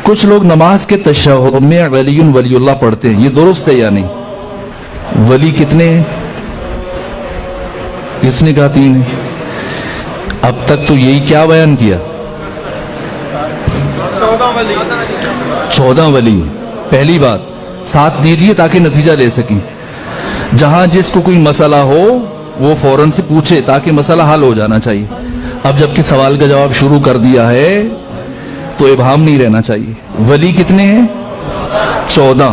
کچھ لوگ نماز کے تشہد میں ولی ولی اللہ پڑھتے ہیں، یہ درست ہے یا نہیں؟ ولی کتنے ہیں؟ کس نے کہا 3 ہیں؟ اب تک تو یہی کیا بیان کیا؟ 14 ولی۔ پہلی بات ساتھ دیجئے تاکہ نتیجہ لے سکیں، جہاں جس کو کوئی مسئلہ ہو وہ فوراً سے پوچھے تاکہ مسئلہ حل ہو جانا چاہیے۔ اب جب کہ سوال کا جواب شروع کر دیا ہے تو ابہام نہیں رہنا چاہیے۔ ولی کتنے ہیں؟ 14۔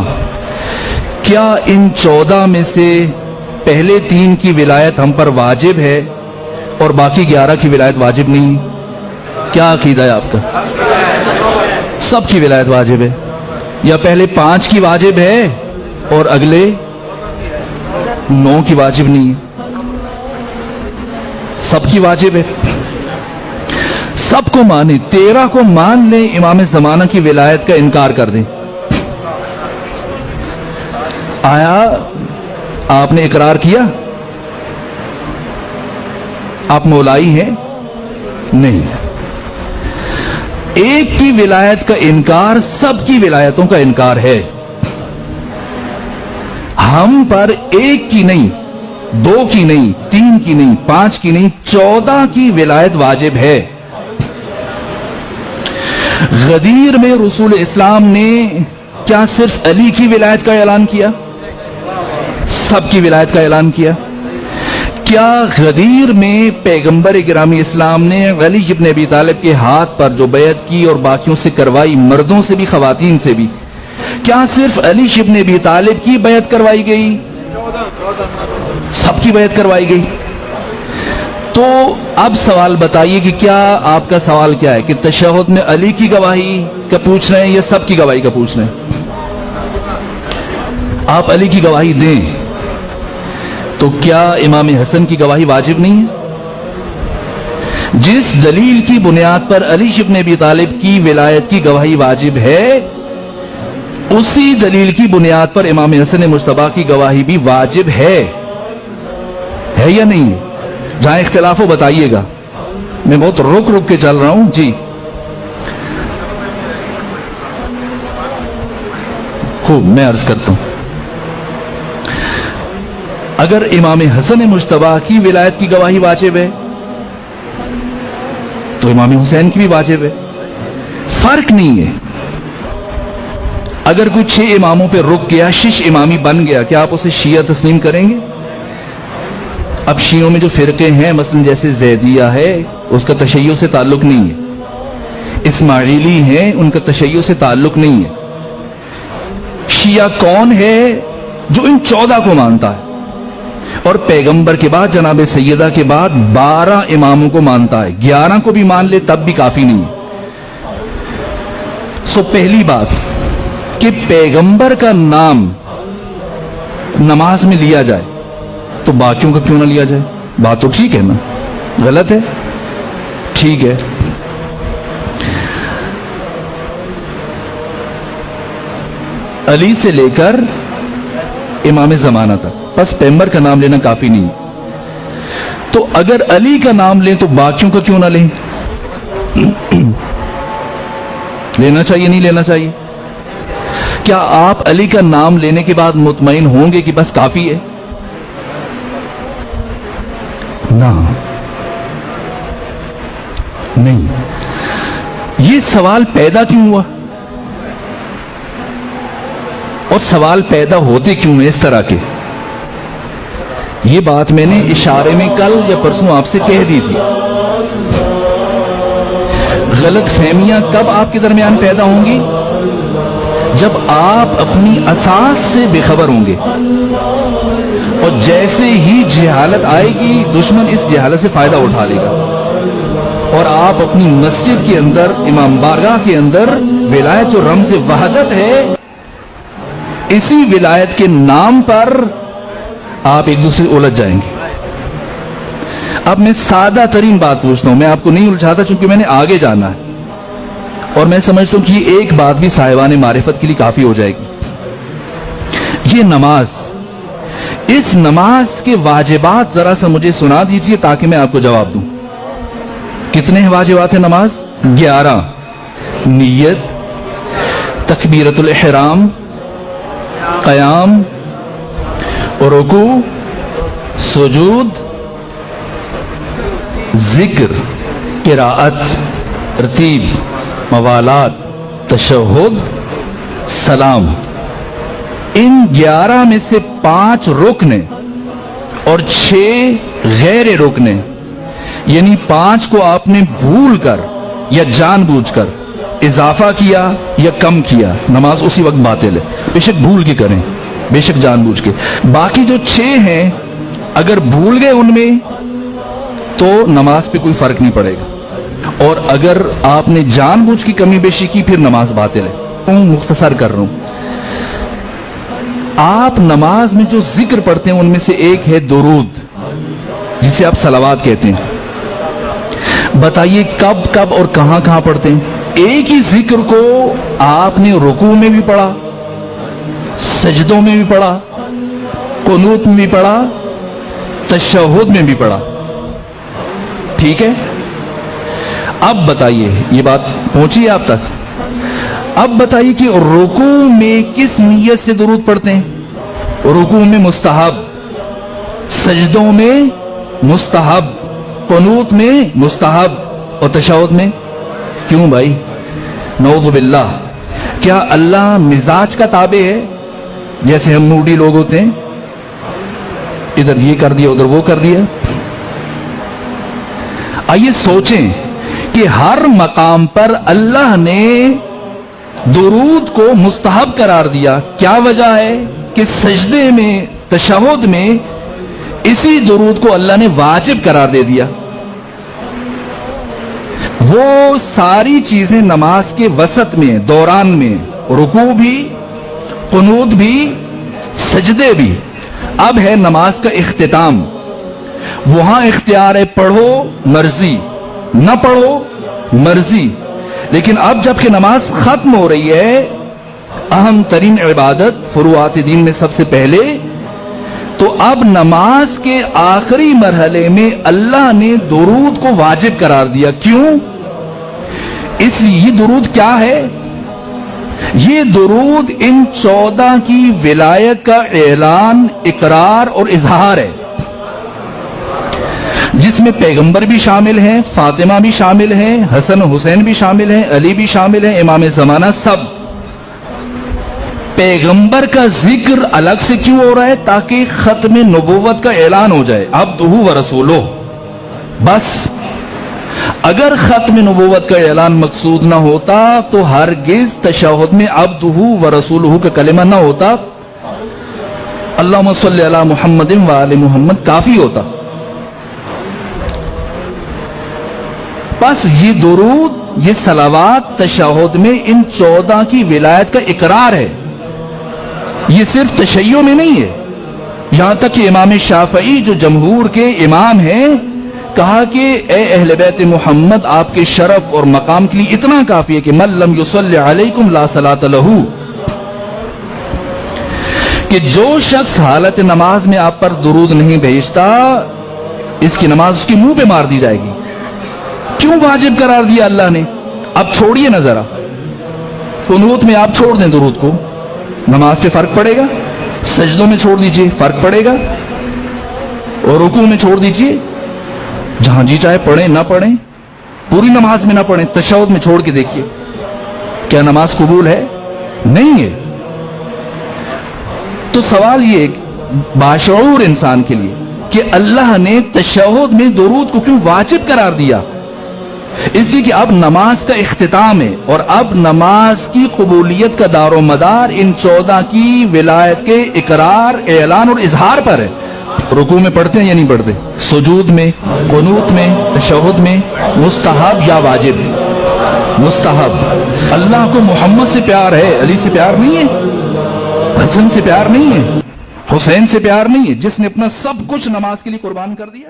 کیا ان 14 میں سے پہلے 3 کی ولایت ہم پر واجب ہے اور باقی 11 کی ولایت واجب نہیں؟ کیا عقیدہ ہے آپ کا؟ سب کی ولایت واجب ہے، یا پہلے 5 کی واجب ہے اور اگلے 9 کی واجب نہیں ہے؟ سب کی واجب ہے، سب کو مانے، 13 کو مان لیں، امام زمانہ کی ولایت کا انکار کر دیں۔ آیا آپ نے اقرار کیا؟ آپ مولائی ہیں؟ نہیں۔ ایک کی ولایت کا انکار سب کی ولایتوں کا انکار ہے۔ ہم پر 1 کی نہیں، 2 کی نہیں، 3 کی نہیں، 5 کی نہیں، 14 کی ولایت واجب ہے۔ غدیر میں رسول اسلام نے کیا صرف علی کی ولایت کا اعلان کیا؟ سب کی ولایت کا اعلان کیا۔ کیا غدیر میں پیغمبر گرامی اسلام نے علی ابن ابی طالب کے ہاتھ پر جو بیعت کی اور باقیوں سے کروائی، مردوں سے بھی خواتین سے بھی، کیا صرف علی ابن ابی طالب کی بیعت کروائی گئی؟ سب کی بیعت کروائی گئی۔ تو اب سوال بتائیے کہ کیا آپ کا سوال کیا ہے کہ تشہد میں علی کی گواہی کا پوچھ رہے ہیں یا سب کی گواہی کا پوچھ رہے ہیں؟ آپ علی کی گواہی دیں تو کیا امام حسن کی گواہی واجب نہیں ہے؟ جس دلیل کی بنیاد پر علی ابن ابی طالب کی ولایت کی گواہی واجب ہے، اسی دلیل کی بنیاد پر امام حسن مجتبی کی گواہی بھی واجب ہے یا نہیں؟ جہاں اختلاف ہو بتائیے گا، میں بہت رک رک کے چل رہا ہوں جی۔ خوب، میں عرض کرتا ہوں، اگر امام حسن مجتبی کی ولایت کی گواہی واجب ہے تو امام حسین کی بھی واجب ہے، فرق نہیں ہے۔ اگر کوئی 6 اماموں پہ رک گیا، 6 امامی بن گیا، کیا آپ اسے شیعہ تسلیم کریں گے؟ اب شیعوں میں جو فرقے ہیں، مثلا جیسے زیدیہ ہے، اس کا تشیع سے تعلق نہیں ہے۔ اسماعیلی ہیں، ان کا تشیع سے تعلق نہیں ہے۔ شیعہ کون ہے؟ جو ان 14 کو مانتا ہے اور پیغمبر کے بعد، جناب سیدہ کے بعد 12 اماموں کو مانتا ہے، 11 کو بھی مان لے تب بھی کافی نہیں ہے۔ سو پہلی بات کہ پیغمبر کا نام نماز میں لیا جائے تو باقیوں کا کیوں نہ لیا جائے؟ بات تو ٹھیک ہے نا؟ غلط ہے؟ ٹھیک ہے۔ علی سے لے کر امام زمانہ تک بس پیغمبر کا نام لینا کافی نہیں۔ تو اگر علی کا نام لیں تو باقیوں کا کیوں نہ لیں؟ لینا چاہیے نہیں لینا چاہیے؟ کیا آپ علی کا نام لینے کے بعد مطمئن ہوں گے کہ بس کافی ہے؟ نہ، نہیں۔ یہ سوال پیدا کیوں ہوا اور سوال پیدا ہوتے کیوں ہیں اس طرح کے؟ یہ بات میں نے اشارے میں کل یا پرسوں آپ سے کہہ دی تھی۔ غلط فہمیاں کب آپ کے درمیان پیدا ہوں گی؟ جب آپ اپنی اساس سے بے خبر ہوں گے، اور جیسے ہی جہالت آئے گی دشمن اس جہالت سے فائدہ اٹھا لے گا، اور آپ اپنی مسجد کے اندر، امام بارگاہ کے اندر ولایت و رمز وحدت ہے، اسی ولایت کے نام پر آپ ایک دوسرے سے الجھ جائیں گے۔ اب میں سادہ ترین بات پوچھتا ہوں، میں آپ کو نہیں الجھاتا چونکہ میں نے آگے جانا ہے، اور میں سمجھتا ہوں کہ یہ ایک بات بھی صاحبان معرفت کے لیے کافی ہو جائے گی۔ یہ نماز، اس نماز کے واجبات ذرا سا مجھے سنا دیجئے تاکہ میں آپ کو جواب دوں۔ کتنے واجبات ہیں نماز؟ 11۔ نیت، تکبیرۃ الاحرام، قیام، رکوع، سجود، ذکر، قراءت، ترتیب، موالات، تشہد، سلام، ان 11 میں سے 5 رکن اور 6 غیر رکن، یعنی 5 کو آپ نے بھول کر یا جان بوجھ کر اضافہ کیا یا کم کیا، نماز اسی وقت باطل ہے، بے شک بھول کے کریں، بے شک جان بوجھ کے۔ باقی جو 6 ہیں اگر بھول گئے ان میں تو نماز پہ کوئی فرق نہیں پڑے گا، اور اگر آپ نے جان بوجھ کی کمی بیشی کی پھر نماز باطل ہے۔ مختصر کر رہا ہوں، آپ نماز میں جو ذکر پڑھتے ہیں ان میں سے ایک ہے درود، جسے آپ صلوات کہتے ہیں۔ بتائیے کب کب اور کہاں کہاں پڑھتے ہیں؟ ایک ہی ذکر کو آپ نے رکوع میں بھی پڑھا، سجدوں میں بھی پڑھا، قنوت میں بھی پڑھا، تشہد میں بھی پڑھا، ٹھیک ہے؟ اب بتائیے، یہ بات پہنچی آپ تک؟ اب بتائیے کہ رکوع میں کس نیت سے درود پڑھتے ہیں؟ رکوع میں مستحب، سجدوں میں مستحب، قنوت میں مستحب، اور تشہد میں کیوں بھائی؟ نعوذ باللہ، کیا اللہ مزاج کا تابع ہے؟ جیسے ہم موڈی لوگ ہوتے ہیں، ادھر یہ کر دیا ادھر وہ کر دیا۔ آئیے سوچیں کہ ہر مقام پر اللہ نے درود کو مستحب قرار دیا، کیا وجہ ہے کہ سجدے میں، تشہد میں اسی درود کو اللہ نے واجب قرار دے دیا۔ وہ ساری چیزیں نماز کے وسط میں، دوران میں، رکوع بھی، قنوت بھی، سجدے بھی۔ اب ہے نماز کا اختتام، وہاں اختیار ہے، پڑھو مرضی، نہ پڑھو مرضی۔ لیکن اب جب کہ نماز ختم ہو رہی ہے، اہم ترین عبادت فروعات دین میں سب سے پہلے، تو اب نماز کے آخری مرحلے میں اللہ نے درود کو واجب قرار دیا۔ کیوں؟ اس لیے یہ درود کیا ہے؟ یہ درود ان 14 کی ولایت کا اعلان، اقرار اور اظہار ہے، جس میں پیغمبر بھی شامل ہیں، فاطمہ بھی شامل ہیں، حسن حسین بھی شامل ہیں، علی بھی شامل ہیں، امام زمانہ، سب۔ پیغمبر کا ذکر الگ سے کیوں ہو رہا ہے؟ تاکہ ختم نبوت کا اعلان ہو جائے، عبدہ و رسولہ۔ بس اگر ختم نبوت کا اعلان مقصود نہ ہوتا تو ہرگز تشہد میں عبدہ و رسولہ کا کلمہ نہ ہوتا، اللہم صلی علی محمد و آل محمد کافی ہوتا۔ بس یہ درود، یہ صلوات تشہد میں ان 14 کی ولایت کا اقرار ہے، یہ صرف تشیع میں نہیں ہے۔ یہاں تک کہ امام شافعی جو جمہور کے امام ہیں، کہا کہ اے اہل بیت محمد، آپ کے شرف اور مقام کے لیے اتنا کافی ہے کہ من لم یصلی علیکم لا صلاۃ لہ، کہ جو شخص حالت نماز میں آپ پر درود نہیں بھیجتا، اس کی نماز اس کے منہ پہ مار دی جائے گی۔ کیوں واجب قرار دیا اللہ نے؟ اب چھوڑیے نہ ذرا، قنوت میں آپ چھوڑ دیں درود کو، نماز پہ فرق پڑے گا، سجدوں میں چھوڑ دیجئے فرق پڑے گا، اور رکوع میں چھوڑ دیجئے، جہاں جی چاہے پڑھیں نہ پڑھیں، پوری نماز میں نہ پڑھیں، تشہد میں چھوڑ کے دیکھیے، کیا نماز قبول ہے؟ نہیں ہے۔ تو سوال یہ باشعور انسان کے لیے کہ اللہ نے تشہد میں درود کو کیوں واجب قرار دیا؟ اس لیے کہ اب نماز کا اختتام ہے، اور اب نماز کی قبولیت کا دار و مدار ان 14 کی ولایت کے اقرار، اعلان اور اظہار پر ہے۔ رکوع میں پڑھتے ہیں یا نہیں پڑھتے؟ سجود میں، قنوت میں، تشہد میں، مستحب یا واجب؟ مستحب۔ اللہ کو محمد سے پیار ہے، علی سے پیار نہیں ہے، حسن سے پیار نہیں ہے، حسین سے پیار نہیں ہے، جس نے اپنا سب کچھ نماز کے لیے قربان کر دیا۔